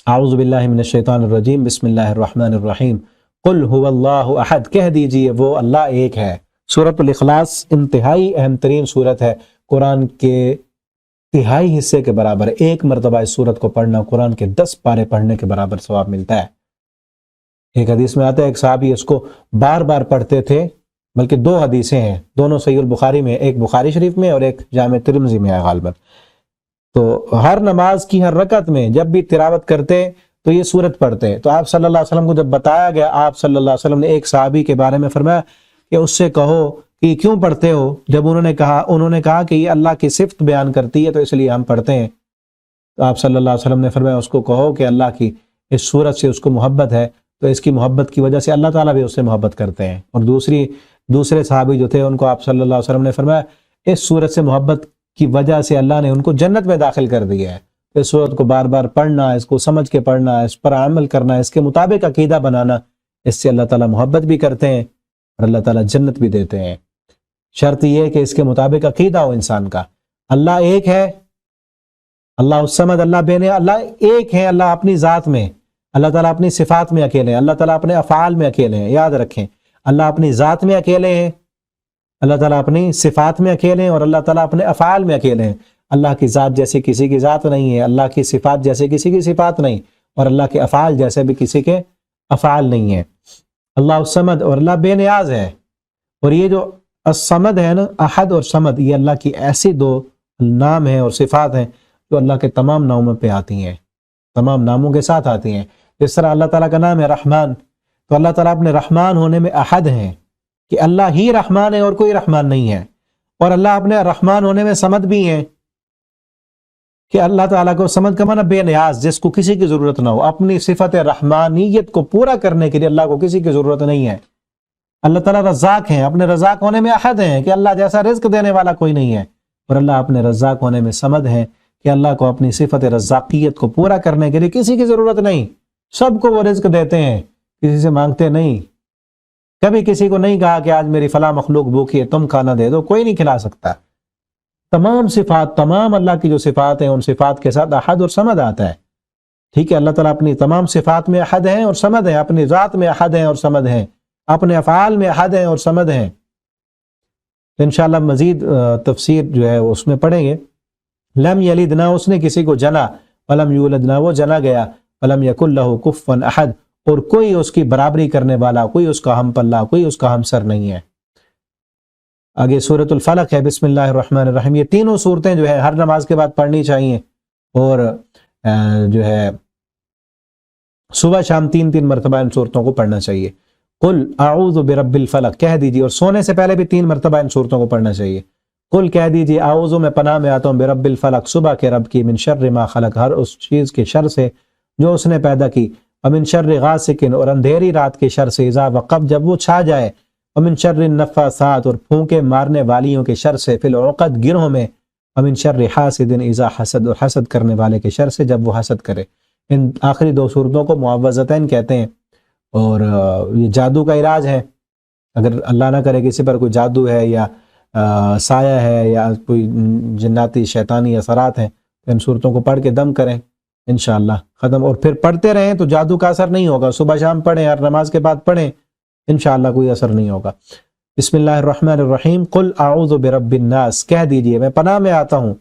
اعوذ باللہ من الشیطان الرجیم، بسم اللہ الرحمن الرحیم۔ قل هو اللہ احد، کہہ دیجئے وہ اللہ ایک ہے۔ سورۃ الاخلاص انتہائی اہم ترین سورت ہے، قرآن کے تہائی حصے کے برابر۔ ایک مرتبہ اس سورت کو پڑھنا قرآن کے 10 پارے پڑھنے کے برابر ثواب ملتا ہے۔ ایک حدیث میں آتا ہے ایک صحابی اس کو بار بار پڑھتے تھے، بلکہ 2 حدیثیں ہیں، دونوں صحیح البخاری میں، ایک بخاری شریف میں اور ایک جامع ترمذی میں ہے غالباً۔ تو ہر نماز کی ہر رکعت میں جب بھی تلاوت کرتے تو یہ سورت پڑھتے۔ تو آپ صلی اللہ علیہ وسلم کو جب بتایا گیا، آپ صلی اللہ علیہ وسلم نے ایک صحابی کے بارے میں فرمایا کہ اس سے کہو کہ کیوں پڑھتے ہو؟ جب انہوں نے کہا کہ یہ اللہ کی صفت بیان کرتی ہے تو اس لیے ہم پڑھتے ہیں۔ تو آپ صلی اللہ علیہ وسلم نے فرمایا اس کو کہو کہ اللہ کی اس سورت سے اس کو محبت ہے، تو اس کی محبت کی وجہ سے اللہ تعالیٰ بھی اس سے محبت کرتے ہیں۔ اور دوسرے صحابی جو تھے ان کو آپ صلی اللہ علیہ وسلم نے فرمایا اس سورت سے محبت کی وجہ سے اللہ نے ان کو جنت میں داخل کر دیا ہے۔ اس سورت کو بار بار پڑھنا، اس کو سمجھ کے پڑھنا، اس پر عمل کرنا، اس کے مطابق عقیدہ بنانا، اس سے اللہ تعالیٰ محبت بھی کرتے ہیں اور اللہ تعالیٰ جنت بھی دیتے ہیں۔ شرط یہ ہے کہ اس کے مطابق عقیدہ ہو انسان کا۔ اللہ ایک ہے، اللہ الصمد، اللہ بے، اللہ ایک ہے، اللہ اپنی ذات میں، اللہ تعالیٰ اپنی صفات میں اکیلے ہیں، اللہ تعالیٰ اپنے افعال میں اکیلے ہیں۔ یاد رکھیں، اللہ اپنی ذات میں اکیلے ہیں، اللہ تعالیٰ اپنی صفات میں اکیلے ہیں، اور اللہ تعالیٰ اپنے افعال میں اکیلے ہیں۔ اللہ کی ذات جیسے کسی کی ذات نہیں ہے، اللہ کی صفات جیسے کسی کی صفات نہیں، اور اللہ کے افعال جیسے بھی کسی کے افعال نہیں ہیں۔ اللہ الصمد، اور اللہ بے نیاز ہے۔ اور یہ جو الصمد ہے نا، احد اور صمد، یہ اللہ کی ایسی 2 نام ہیں اور صفات ہیں جو اللہ کے تمام ناموں پہ آتی ہیں، تمام ناموں کے ساتھ آتی ہیں۔ جس طرح اللہ تعالیٰ کا نام ہے رحمان، تو اللہ تعالیٰ اپنے رحمان ہونے میں احد ہیں کہ اللہ ہی رحمان ہے اور کوئی رحمان نہیں ہے۔ اور اللہ اپنے رحمان ہونے میں صمد بھی ہیں کہ اللہ تعالیٰ کو صمد کا معنی بے نیاز، جس کو کسی کی ضرورت نہ ہو۔ اپنی صفت رحمانیت کو پورا کرنے کے لیے اللہ کو کسی کی ضرورت نہیں ہے۔ اللہ تعالیٰ رزاق ہیں، اپنے رزاق ہونے میں احد ہیں کہ اللہ جیسا رزق دینے والا کوئی نہیں ہے۔ اور اللہ اپنے رزاق ہونے میں صمد ہیں کہ اللہ کو اپنی صفت رزاقیت کو پورا کرنے کے لیے کسی کی ضرورت نہیں، سب کو وہ رزق دیتے ہیں، کسی سے مانگتے نہیں۔ کبھی کسی کو نہیں کہا کہ آج میری فلاں مخلوق بھوکی ہے تم کھانا دے دو، کوئی نہیں کھلا سکتا۔ تمام صفات، تمام اللہ کی جو صفات ہیں ان صفات کے ساتھ احد اور صمد آتا ہے۔ ٹھیک ہے، اللہ تعالیٰ اپنی تمام صفات میں احد ہیں اور صمد ہیں، اپنی ذات میں احد ہیں اور صمد ہیں، اپنے افعال میں احد ہیں اور صمد ہیں۔ تو انشاءاللہ مزید تفسیر جو ہے اس میں پڑھیں گے۔ لم یلد، نہ اس نے کسی کو جنا، ولم یولد، نہ وہ جنا گیا، ولم یکن لہ کفوا احد، اور کوئی اس کی برابری کرنے والا، کوئی اس کا ہم پلہ، کوئی اس کا ہمسر نہیں ہے۔ آگے سورۃ الفلق ہے، بسم اللہ الرحمن الرحیم۔ یہ تینوں صورتیں جو ہے ہر نماز کے بعد پڑھنی چاہیے، اور جو ہے صبح شام 3 مرتبہ ان صورتوں کو پڑھنا چاہیے۔ قل اعوذ برب الفلق، کہہ دیجیے، اور سونے سے پہلے بھی 3 مرتبہ ان صورتوں کو پڑھنا چاہیے۔ قل، کہہ دیجیے، اعوذ، میں پناہ میں آتا ہوں، برب الفلق، صبح کے رب کی، من شر ما خلق، ہر اس چیز کے شر سے جو اس نے پیدا کی، ومن شر غاسق، اور اندھیری رات کے شر سے، اذا وقب، جب وہ چھا جائے، ومن شر النفاثات، اور پھونکے مارنے والیوں کے شر سے، فی العقد، گرہوں میں، ومن شر حاسد اذا حسد، اور حسد کرنے والے کے شر سے جب وہ حسد کرے۔ ان آخری 2 صورتوں کو معوذتین کہتے ہیں، اور یہ جادو کا علاج ہے۔ اگر اللہ نہ کرے کسی پر کوئی جادو ہے یا سایہ ہے یا کوئی جناتی شیطانی اثرات ہیں، تو ان صورتوں کو پڑھ کے دم کریں، انشاءاللہ ختم۔ اور پھر پڑھتے رہیں تو جادو کا اثر نہیں ہوگا، صبح شام پڑھیں، ہر نماز کے بعد پڑھیں، انشاءاللہ کوئی اثر نہیں ہوگا۔ بسم اللہ الرحمن الرحیم۔ قل اعوذ برب الناس، کہہ دیجئے، میں پناہ میں آتا ہوں،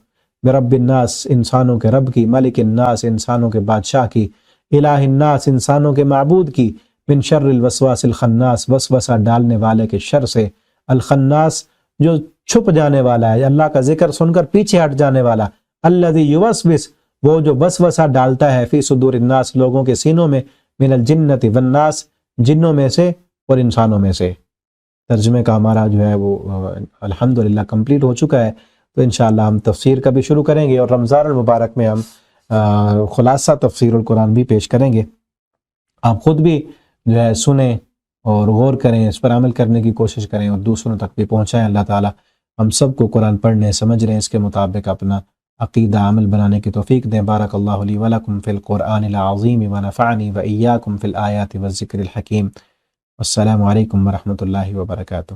برب الناس، انسانوں کے رب کی، ملک الناس، انسانوں کے بادشاہ کی، الہ الناس، انسانوں کے معبود کی، من شر الوسواس الخناس، وسوسہ ڈالنے والے کے شر سے، الخناس، جو چھپ جانے والا ہے، اللہ کا ذکر سن کر پیچھے ہٹ جانے والا، الذی یوسوس، وہ جو وسوسہ ڈالتا ہے، فی صدور الناس، لوگوں کے سینوں میں، من الجنۃ والناس، جنوں میں سے اور انسانوں میں سے۔ ترجمے کا ہمارا جو ہے وہ الحمدللہ کمپلیٹ ہو چکا ہے، تو انشاءاللہ ہم تفسیر کا بھی شروع کریں گے، اور رمضان المبارک میں ہم خلاصہ تفسیر القرآن بھی پیش کریں گے۔ آپ خود بھی جو ہے سنیں اور غور کریں، اس پر عمل کرنے کی کوشش کریں، اور دوسروں تک بھی پہنچائیں۔ اللہ تعالی ہم سب کو قرآن پڑھنے، سمجھنے، اس کے مطابق اپنا عقیدہ عمل بنانے کی توفیق دیں۔ بارک اللہ لی ولکم فی القرآن العظیم ونفعنی وإیاکم فی الآیات والذکر الحکیم۔ السلام علیکم ورحمۃ اللہ وبرکاتہ۔